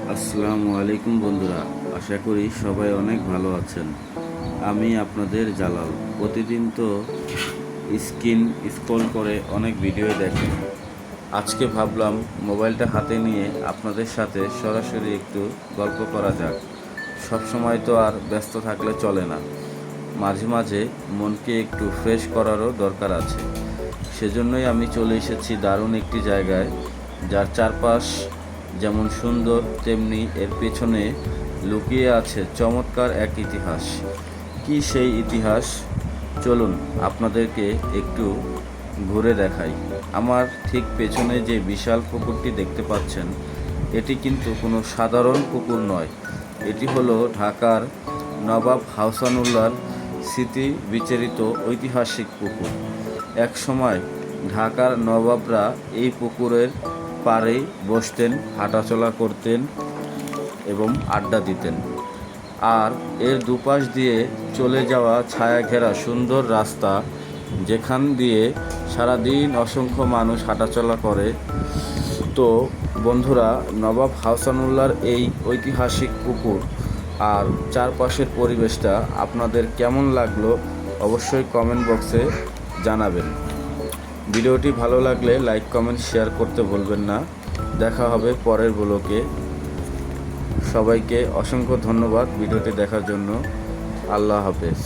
আসসালামু আলাইকুম বন্ধুরা, আশা করি সবাই অনেক ভালো আছেন। আমি আপনাদের জালাল। প্রতিদিন তো স্ক্রিন স্ক্রল করে অনেক ভিডিও দেখেন। আজকে ভাবলাম মোবাইলটা হাতে নিয়ে আপনাদের সাথে সরাসরি একটু গল্প করা যাক। সব সময় তো আর ব্যস্ত থাকলে চলে না, মাঝে মাঝে মনকে একটু ফ্রেশ করারও দরকার আছে। সেজন্যই আমি চলে এসেছি দারুণ একটি জায়গায়, যার চারপাশ যেমন সুন্দর তেমনি এর পেছনে লুকিয়ে আছে চমৎকার এক ইতিহাস। কি সেই ইতিহাস, চলুন আপনাদেরকে একটু ঘুরে দেখাই। আমার ঠিক পেছনে যে বিশাল পুকুরটি দেখতে পাচ্ছেন, এটি কিন্তু কোনো সাধারণ পুকুর নয়। এটি হলো ঢাকার নবাব হাসানুল্লাহর স্মৃতি বিচরিত ঐতিহাসিক পুকুর। এক সময় ঢাকার নবাবরা এই পুকুরের পাড়েই বসতেন, হাঁটাচলা করতেন এবং আড্ডা দিতেন। আর এর দুপাশ দিয়ে চলে যাওয়া ছায়া ঘেরা সুন্দর রাস্তা, যেখান দিয়ে সারাদিন অসংখ্য মানুষ হাঁটাচলা করে। তো বন্ধুরা, নবাব হাসানুল্লাহর এই ঐতিহাসিক পুকুর আর চারপাশের পরিবেশটা আপনাদের কেমন লাগলো অবশ্যই কমেন্ট বক্সে জানাবেন। ভিডিওটি ভালো লাগলে লাইক কমেন্ট শেয়ার করতে ভুলবেন না। দেখা হবে পরের ব্লগে। সবাইকে অসংখ্য ধন্যবাদ ভিডিওটি দেখার জন্য। আল্লাহ হাফেজ।